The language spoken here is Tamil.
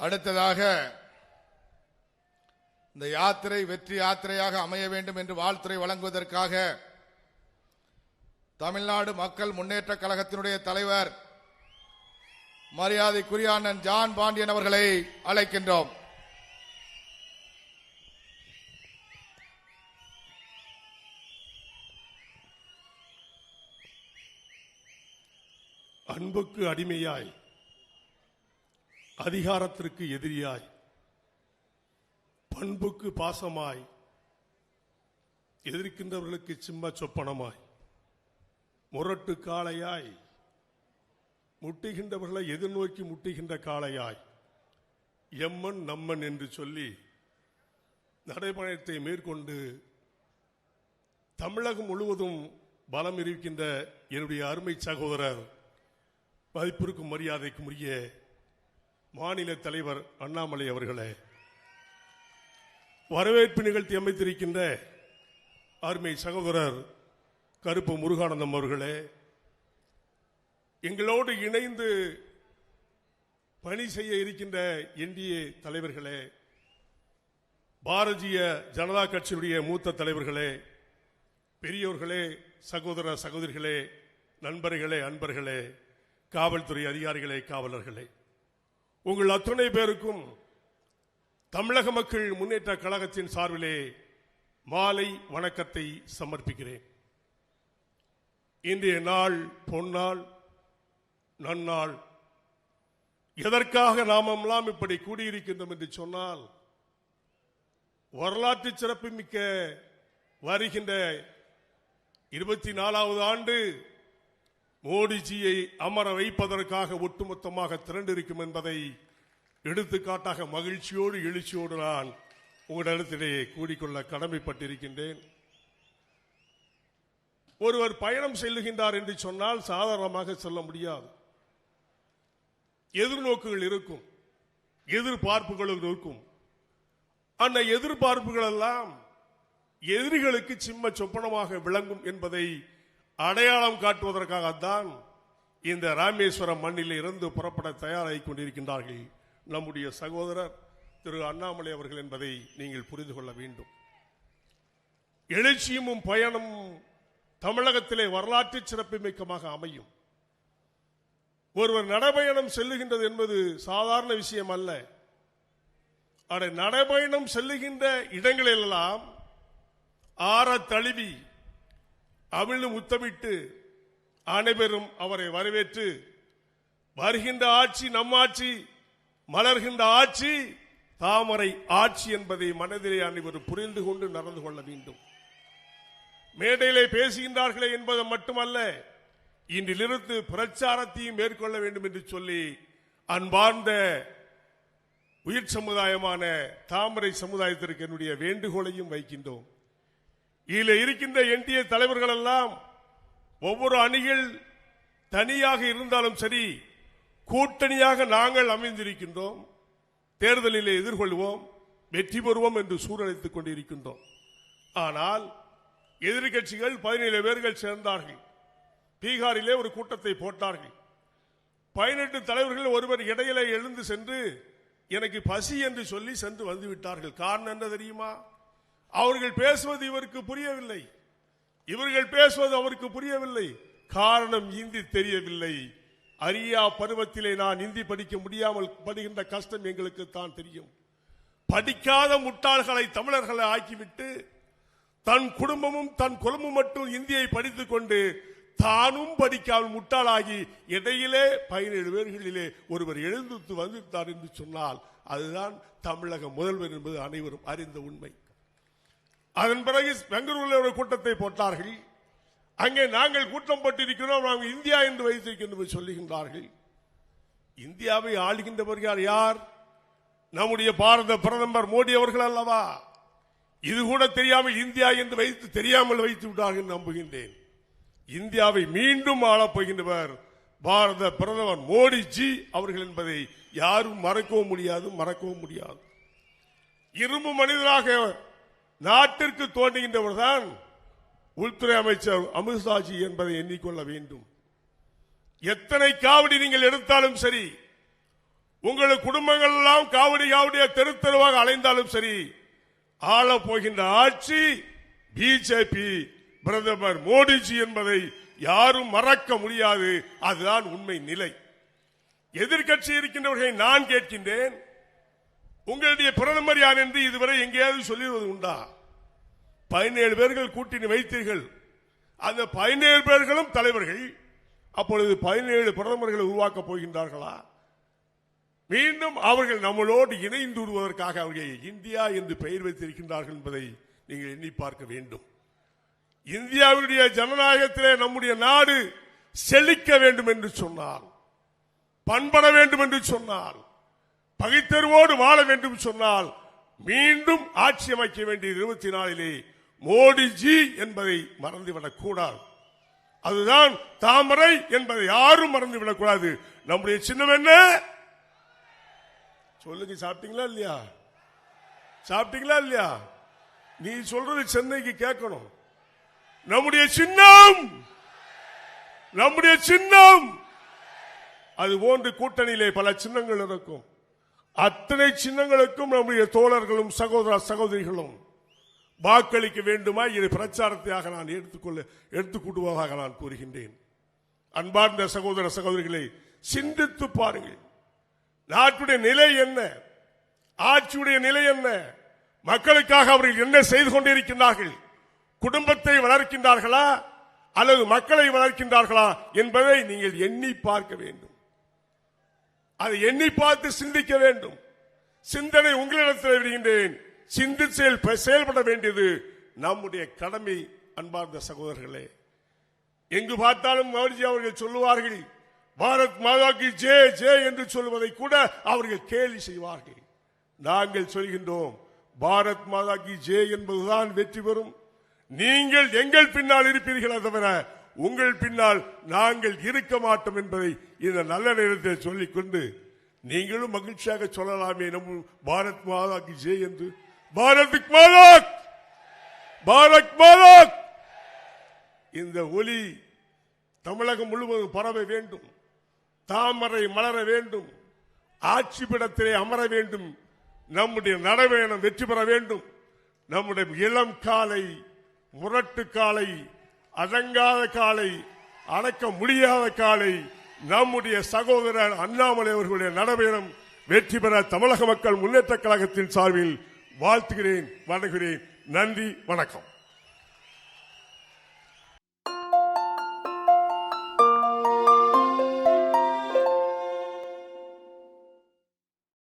அடுத்ததாக இந்த யாத்திரை வெற்றி யாத்திரையாக அமைய வேண்டும் என்று வாழ்த்துரை வழங்குவதற்காக தமிழ்நாடு மக்கள் முன்னேற்ற கழகத்தினுடைய தலைவர் மரியாதைக்குரிய அண்ணன் ஜான் பாண்டியன் அவர்களை அழைக்கின்றோம். அன்புக்கு அடிமையாய், அதிகாரத்திற்கு எதிரியாய், பண்புக்கு பாசமாய், எதிர்க்கின்றவர்களுக்கு சிம்ம சொப்பனமாய், முரட்டு காளையாய், முட்டுகின்றவர்களை எதிர்நோக்கி முட்டுகின்ற காளையாய், எம்மன் நம்மன் என்று சொல்லி நடைபயணத்தை மேற்கொண்டு தமிழகம் முழுவதும் பலம் இருக்கின்ற என்னுடைய அருமை சகோதரர், மதிப்பிற்கும் மரியாதைக்கும் உரிய மாநில தலைவர் அண்ணாமலை அவர்களே, வரவேற்பு நிகழ்த்தி அமைத்திருக்கின்ற அருமை சகோதரர் கருப்பு முருகானந்தம் அவர்களே, எங்களோடு இணைந்து பணி செய்ய இருக்கின்ற என்டிஏ தலைவர்களே, பாரதிய ஜனதா கட்சியுடைய மூத்த தலைவர்களே, பெரியோர்களே, சகோதர சகோதரிகளே, நண்பர்களே, அன்பர்களே, காவல்துறை அதிகாரிகளே, காவலர்களே, உங்கள் அத்துணை பேருக்கும் தமிழக மக்கள் முன்னேற்ற கழகத்தின் சார்பிலே மாலை வணக்கத்தை சமர்ப்பிக்கிறேன். இன்றைய நாள் பொன்னாள், நன்னாள். எதற்காக நாமெல்லாம் இப்படி கூடியிருக்கின்றோம் என்று சொன்னால், வரலாற்று சிறப்புமிக்க வருகின்ற 24வது ஆண்டு மோடிஜியை அமர வைப்பதற்காக ஒட்டுமொத்தமாக திரண்டிருக்கும் என்பதை எடுத்துக்காட்டாக மகிழ்ச்சியோடு எழுச்சியோடு நான் உங்களிடத்திலே கூடிக்கொள்ள கடமைப்பட்டிருக்கின்றேன். ஒருவர் பயணம் செல்லுகின்றார் என்று சொன்னால் சாதாரணமாக சொல்ல முடியாது. எதிர்நோக்குகள் இருக்கும், எதிர்பார்ப்புகள் இருக்கும். அந்த எதிர்பார்ப்புகள் எல்லாம் எதிரிகளுக்கு சிம்ம சொப்பனமாக விளங்கும் என்பதை அடையாளம் காட்டுவதற்காகத்தான் இந்த ராமேஸ்வரம் மண்ணில் இருந்து புறப்பட தயாராகிக் கொண்டிருக்கின்றார்கள் நம்முடைய சகோதரர் திரு அண்ணாமலை அவர்கள் என்பதை நீங்கள் புரிந்து கொள்ள வேண்டும். எழுச்சியும் பயணமும் தமிழகத்திலே வரலாற்று சிறப்புமிக்கமாக அமையும். ஒருவர் நடைபயணம் செல்லுகின்றது என்பது சாதாரண விஷயம் அல்ல. நடைபயணம் செல்லுகின்ற இடங்களெல்லாம் ஆற தழுவி அமிழ்ந்து முத்தமிட்டு அனைவரும் அவரை வரவேற்று, வருகின்ற ஆட்சி நம் ஆட்சி, மலர்கின்ற ஆட்சி தாமரை ஆட்சி என்பதை மனதிலே அனைவரும் புரிந்து கொண்டு நடந்து கொள்ள வேண்டும். மேடையிலே பேசுகின்றார்களே என்பது மட்டுமல்ல, இன்றிலிருந்து பிரச்சாரத்தையும் மேற்கொள்ள வேண்டும் என்று சொல்லி அன்பார்ந்த உயிர் சமுதாயமான தாமரை சமுதாயத்திற்கு என்னுடைய வேண்டுகோளையும் வைக்கின்றோம். இதில் இருக்கின்ற என்டிஏ தலைவர்கள் எல்லாம் ஒவ்வொரு அணிகள் தனியாக இருந்தாலும் சரி, கூட்டணியாக நாங்கள் அமைந்திருக்கின்றோம். தேர்தலிலே எதிர்கொள்வோம், வெற்றி பெறுவோம் என்று சூழலித்துக் கொண்டிருக்கின்றோம். ஆனால் எதிர்கட்சிகள் 17 பேர்கள் சேர்ந்தார்கள். பீகாரிலே ஒரு கூட்டத்தை போட்டார்கள். 18 தலைவர்கள் ஒருவர் இடையிலே எழுந்து சென்று எனக்கு பசி என்று சொல்லி சென்று வந்துவிட்டார்கள். காரணம் என்ன தெரியுமா? அவர்கள் பேசுவது இவருக்கு புரியவில்லை, இவர்கள் பேசுவது அவருக்கு புரியவில்லை. காரணம் இந்தி தெரியவில்லை. அரியா பருவத்திலே நான் இந்தி படிக்க முடியாமல் படுகின்ற கஷ்டம் எங்களுக்கு தான் தெரியும். படிக்காத முட்டாள்களை தமிழர்களை ஆக்கிவிட்டு தன் குடும்பமும் தன் குலமும் மட்டும் இந்தியை படித்துக் கொண்டு தானும் படிக்காமல் முட்டாளாகி இடையிலே 17 பேர்களிலே ஒருவர் எழுந்து வந்துவிட்டார் என்று சொன்னால் அதுதான் தமிழக முதல்வர் என்பது அனைவரும் அறிந்த உண்மை. அதன் பிறகு பெங்களூரில் ஒரு கூட்டத்தை போட்டார்கள். அங்கே நாங்கள் கூட்டம் போட்டிருக்கிறோம், நாங்கள் இந்தியா என்று வைத்திருக்கின்றோம் சொல்லுகின்றார்கள். இந்தியாவை ஆளுகின்றவர்கள் யார்? நம்முடைய பாரத பிரதமர் மோடி அவர்கள் அல்லவா? இது கூட தெரியாமல் இந்தியா என்று வைத்து தெரியாமல் வைத்து விட்டார்கள் நம்புகின்றேன். இந்தியாவை மீண்டும் ஆளப் போகின்றவர் பாரத பிரதமர் மோடிஜி அவர்கள் என்பதை யாரும் மறக்கவும் முடியாது. இரும்பு மனிதராக நாட்டிற்கு தோன்றுகின்றவர் தான் உள்துறை அமைச்சர் அமித்ஷாஜி என்பதை எண்ணிக்கொள்ள வேண்டும். எத்தனை காவடி நீங்கள் எடுத்தாலும் சரி, உங்கள் குடும்பங்கள் எல்லாம் காவடி காவடியா தெரு தெருவாக அலைந்தாலும் சரி, ஆள போகின்ற ஆட்சி பிஜேபி, பிரதமர் மோடிஜி என்பதை யாரும் மறக்க முடியாது. அதுதான் உண்மை நிலை. எதிர்க்கட்சி இருக்கின்றவர்களை நான் கேட்கின்றேன், உங்களுடைய பிரதமர் யார் என்று இதுவரை எங்கேயாவது சொல்லிடுவது உண்டா? 17 பேர்கள் கூட்டணி வைத்தீர்கள். அந்த 17 பேர்களும் தலைவர்கள். அப்பொழுது 17 பிரதமர்களை உருவாக்கப் போகின்றார்களா? மீண்டும் அவர்கள் நம்மளோடு இணைந்து விடுவதற்காக அவர்கள் இந்தியா என்று பெயர் வைத்திருக்கின்றார்கள் என்பதை நீங்கள் எண்ணி பார்க்க வேண்டும். இந்தியாவுடைய ஜனநாயகத்திலே நம்முடைய நாடு செழிக்க வேண்டும் என்று சொன்னால், பண்பட வேண்டும் என்று சொன்னால், பகைத்தறிவோடு வாழ வேண்டும் சொன்னால், மீண்டும் ஆட்சி அமைக்க வேண்டிய 24 மோடிஜி என்பதை மறந்துவிடக் கூடாது. அதுதான் தாமரை என்பதை யாரும் மறந்துவிடக் கூடாது. நம்முடைய சின்னம் என்ன? சொல்லுங்க. சாப்பிட்டீங்களா இல்லையா? சாப்பிட்டீங்களா இல்லையா? நீ சொல்றது சென்னைக்கு கேட்கணும். நம்முடைய சின்னம், நம்முடைய சின்னம். அது போன்று கூட்டணியிலே பல சின்னங்கள் இருக்கும். அத்தனை சின்னங்களுக்கும் நம்முடைய தோழர்களும் சகோதர சகோதரிகளும் வாக்களிக்க வேண்டுமா? இது பிரச்சாரத்தையாக நான் எடுத்துக்கூட்டுவதாக நான் கூறுகின்றேன். அன்பார்ந்த சகோதர சகோதரிகளை, சிந்தித்து பாருங்கள். நாட்டுடைய நிலை என்ன? ஆட்சியுடைய நிலை என்ன? மக்களுக்காக அவர்கள் என்ன செய்து கொண்டிருக்கின்றார்கள்? குடும்பத்தை வளர்க்கின்றார்களா அல்லது மக்களை வளர்க்கின்றார்களா என்பதை நீங்கள் எண்ணி பார்க்க வேண்டும். அதை எண்ணி பார்த்து சிந்திக்க வேண்டும். சிந்தனை உங்களிடத்தில் விடுகின்றேன். சிந்தித்து செயல்பட வேண்டியது நம்முடைய கடமை. அன்பார்ந்த சகோதரர்களே, எங்கு பார்த்தாலும் மோடிஜி அவர்கள் சொல்லுவார்கள், பாரத் மாதா கி ஜெய் ஜெய் என்று சொல்வதை கூட அவர்கள் கேலி செய்வார்கள். நாங்கள் சொல்கின்றோம், பாரத் மாதா கி ஜெய் என்பதுதான் வெற்றி பெறும். நீங்கள் எங்கள் பின்னால் இருப்பீர்களே தவிர உங்கள் பின்னால் நாங்கள் இருக்க மாட்டோம் என்பதை இந்த நல்ல நேரத்தில் சொல்லிக்கொண்டு, நீங்களும் மகிழ்ச்சியாக சொல்லலாமே, நம் பாரத் மாதா கி ஜெய் என்று. பாரத் மாதா, பாரத் மாதா. இந்த ஒலி தமிழகம் முழுவதும் பரவ வேண்டும். தாமரை மலர வேண்டும். ஆட்சி பீடத்திலே அமர வேண்டும். நம்முடைய நடைபயணம் வெற்றி பெற வேண்டும். நம்முடைய இளம் காலை, முரட்டு காலை, அடங்காத காலை, அடக்க முடியாத காலை, நம்முடைய சகோதரர் அண்ணாமலை அவர்களுடைய நடைபயணம் வெற்றி பெற தமிழக மக்கள் முன்னேற்ற கழகத்தின் சார்பில் வாழ்த்துகிறேன், வணங்குகிறேன். நன்றி, வணக்கம்.